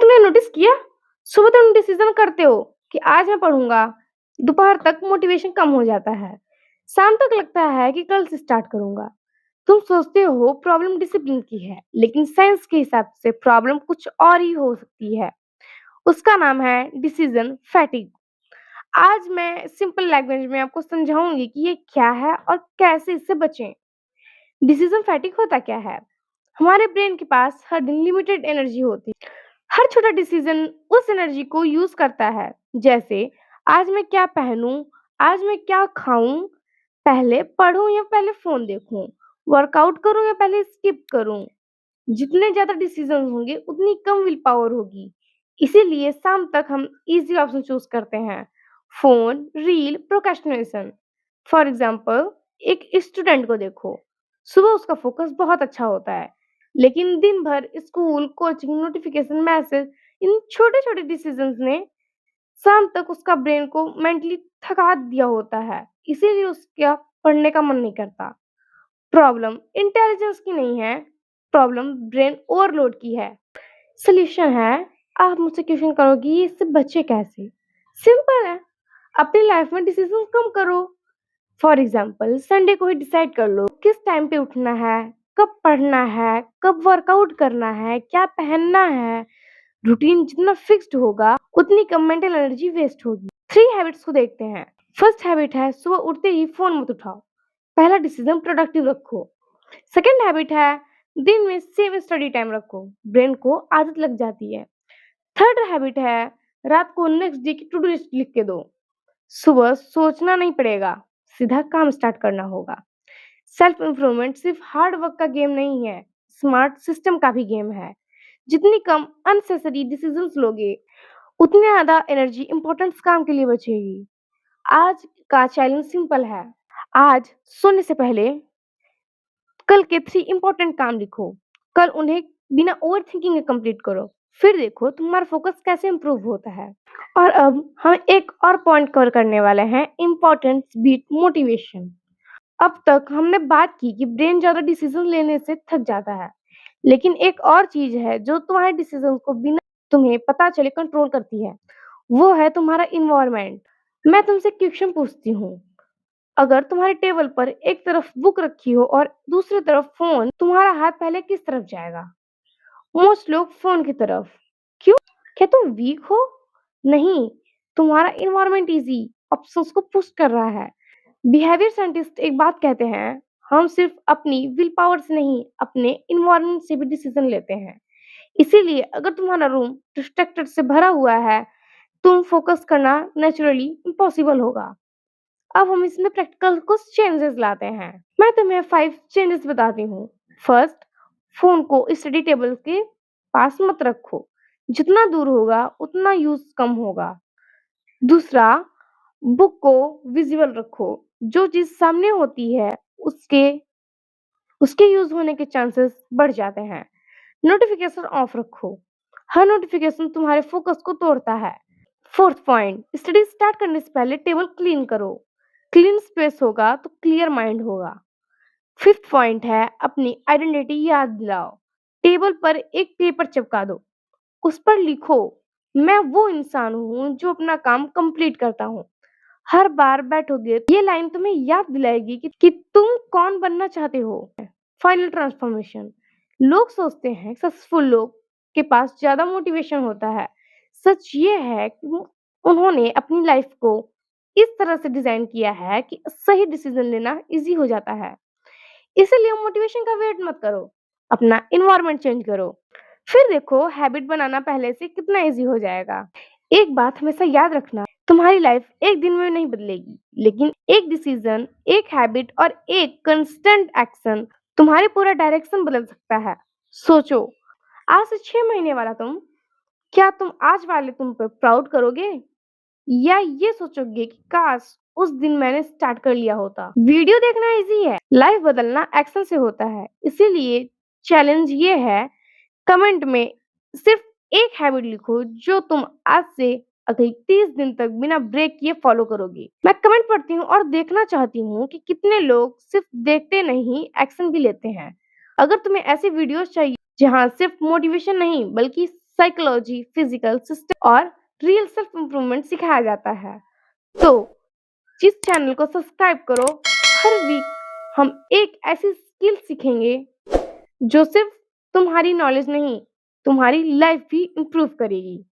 तुमने नोटिस किया? सुबह तुम डिसीजन करते हो कि आज मैं पढ़ूंगा, दोपहर तक मोटिवेशन कम हो जाता है, शाम तक लगता है कि कल से स्टार्ट करूंगा। तुम सोचते हो प्रॉब्लम डिसिप्लिन की है, लेकिन साइंस के हिसाब से प्रॉब्लम कुछ और ही हो सकती है। उसका नाम है डिसीजन फैटिग। आज मैं सिंपल लैंग्वेज में आपको समझाऊंगी कि ये क्या है और कैसे इससे बचें। डिसीजन फैटिग होता क्या है? हमारे ब्रेन के पास हर दिन लिमिटेड एनर्जी होती है। हर छोटा डिसीजन उस एनर्जी को यूज करता है। जैसे आज मैं क्या पहनूं, आज मैं क्या खाऊं, पहले पढूं या पहले फोन देखूं, वर्कआउट करूं या पहले स्किप करूं। जितने ज्यादा डिसीजन होंगे उतनी कम विल पावर होगी। इसीलिए शाम तक हम इजी ऑप्शन चूज करते हैं। Phone, reel, procrastination. For example, एक स्टूडेंट को देखो, सुबह उसका फोकस बहुत अच्छा होता है, लेकिन दिन भर स्कूल, कोचिंग, नोटिफिकेशन, मैसेज, इन छोटे छोटे डिसीजंस ने शाम तक उसका ब्रेन को मेंटली थका दिया होता है। इसीलिए उसका पढ़ने का मन नहीं करता। प्रॉब्लम इंटेलिजेंस की नहीं है, प्रॉब्लम ब्रेन ओवरलोड की है। सोल्यूशन है, आप मुझसे क्वेश्चन करोगी ये इससे बचे कैसे? सिंपल है, अपनी लाइफ में डिसीजन कम करो। फॉर एग्जाम्पल, संडे को ही डिसाइड कर लो किस टाइम पे उठना है, कब पढ़ना है, कब वर्कआउट करना है, क्या पहनना है। रूटीन जितना फिक्स्ड होगा उतनी कम मेंटल एनर्जी वेस्ट होगी। 3 हैबिट्स को देखते हैं। फर्स्ट हैबिट है, सुबह उठते ही फोन मत उठाओ। पहला डिसीजन प्रोडक्टिव रखो। सेकंड हैबिट है, दिन में सेम स्टडी टाइम रखो, ब्रेन को आदत लग जाती है। थर्ड हैबिट है, रात को नेक्स्ट डे की टू डू लिस्ट लिख के दो। सुबह सोचना नहीं पड़ेगा, सीधा काम स्टार्ट करना होगा। सेल्फ इम्प्रूवमेंट सिर्फ हार्ड वर्क का गेम नहीं है, स्मार्ट सिस्टम का भी गेम है। जितनी कम अननेसेसरी डिसीजंस लोगे, उतनी ज्यादा एनर्जी इंपॉर्टेंट काम के लिए बचेगी। आज का चैलेंज सिंपल है। आज सोने से पहले कल के 3 इंपॉर्टेंट काम लिखो। कल उन्हें बिना ओवर थिंकिंग के कंप्लीट करो। फिर देखो तुम्हारा फोकस कैसे इम्प्रूव होता है। और अब हम एक और पॉइंट कवर करने वाले हैं, इम्पोर्टेंस बीट मोटिवेशन। अब तक हमने बात की कि ब्रेन ज्यादा डिसीजन लेने से थक जाता है, लेकिन एक और चीज है जो तुम्हारे डिसीजन को बिना तुम्हें पता चले कंट्रोल करती है, वो है तुम्हारा इन्वायरमेंट। मैं तुमसे क्वेश्चन पूछती हूँ, अगर तुम्हारे टेबल पर एक तरफ बुक रखी हो और दूसरी तरफ फोन, तुम्हारा हाथ पहले किस तरफ जाएगा? मोस्ट लोग फोन की तरफ। क्यों? क्या तुम वीक हो? नहीं, तुम्हारा इन्वायरमेंट इजी ऑप्शंस को पुश कर रहा है। बिहेवियर साइंटिस्ट एक बात कहते हैं, हम सिर्फ अपनी विल पावर से नहीं, अपने इन्वायरमेंट से भी डिसीजन लेते हैं। इसीलिए अगर तुम्हारा रूम डिस्ट्रैक्टेड से भरा हुआ है, तुम फोकस करना नेचुरली इम्पॉसिबल होगा। अब हम इसमें प्रैक्टिकल कुछ चेंजेस लाते हैं। मैं तुम्हें 5 चेंजेस बताती हूँ। फर्स्ट, फोन को स्टडी टेबल के पास मत रखो। जितना दूर होगा उतना यूज कम होगा। दूसरा, बुक को विजुअल रखो। जो चीज सामने होती है उसके उसके यूज होने के चांसेस बढ़ जाते हैं। नोटिफिकेशन ऑफ रखो। हर नोटिफिकेशन तुम्हारे फोकस को तोड़ता है। फोर्थ पॉइंट, स्टडी स्टार्ट करने से पहले टेबल क्लीन करो। क्लीन स्पेस होगा तो क्लियर माइंड होगा। फिफ्थ पॉइंट है, अपनी आइडेंटिटी याद दिलाओ। टेबल पर एक पेपर चिपका दो, उस पर लिखो, मैं वो इंसान हूँ जो अपना काम कंप्लीट करता हूँ। हर बार बैठोगे ये लाइन तुम्हें याद दिलाएगी कि तुम कौन बनना चाहते हो। Final transformation. लोग सोचते हैं सक्सेसफुल लोग के पास ज्यादा मोटिवेशन होता है। सच ये है कि उन्होंने अपनी लाइफ को इस तरह से डिजाइन किया है कि सही डिसीजन लेना इजी हो जाता है। इसीलिए मोटिवेशन का वेट मत करो, अपना इन्वायरमेंट चेंज करो, फिर देखो हैबिट बनाना पहले से कितना इजी हो जाएगा। एक बात हमेशा याद रखना, तुम्हारी लाइफ एक दिन में नहीं बदलेगी, लेकिन एक डिसीजन, एक हैबिट और एक कंस्टेंट एक्शन तुम्हारी पूरा डायरेक्शन बदल सकता है। सोचो, आज से 6 महीने वाला तुम, क्या तुम आज वाले तुम पर प्राउड करोगे, या ये सोचोगे कि काश उस दिन मैंने स्टार्ट कर लिया होता? वीडियो देखना इजी है, लाइफ बदलना एक्शन से होता है। इसीलिए चैलेंज ये है, कमेंट में सिर्फ एक हैबिट लिखो जो तुम आज से अगले 30 दिन तक बिना ब्रेक किए फॉलो करोगे। मैं कमेंट पढ़ती हूँ और देखना चाहती हूँ कि कितने लोग सिर्फ देखते नहीं, एक्शन भी लेते हैं। अगर तुम्हें ऐसे वीडियोस चाहिए जहाँ सिर्फ मोटिवेशन नहीं बल्कि साइकोलॉजी, फिजिकल सिस्टम और रियल सेल्फ इम्प्रूवमेंट सिखाया जाता है। तो जिस चैनल को सब्सक्राइब करो, हर वीक हम एक ऐसी स्किल सीखेंगे जो सिर्फ तुम्हारी नॉलेज नहीं, तुम्हारी लाइफ भी इम्प्रूव करेगी।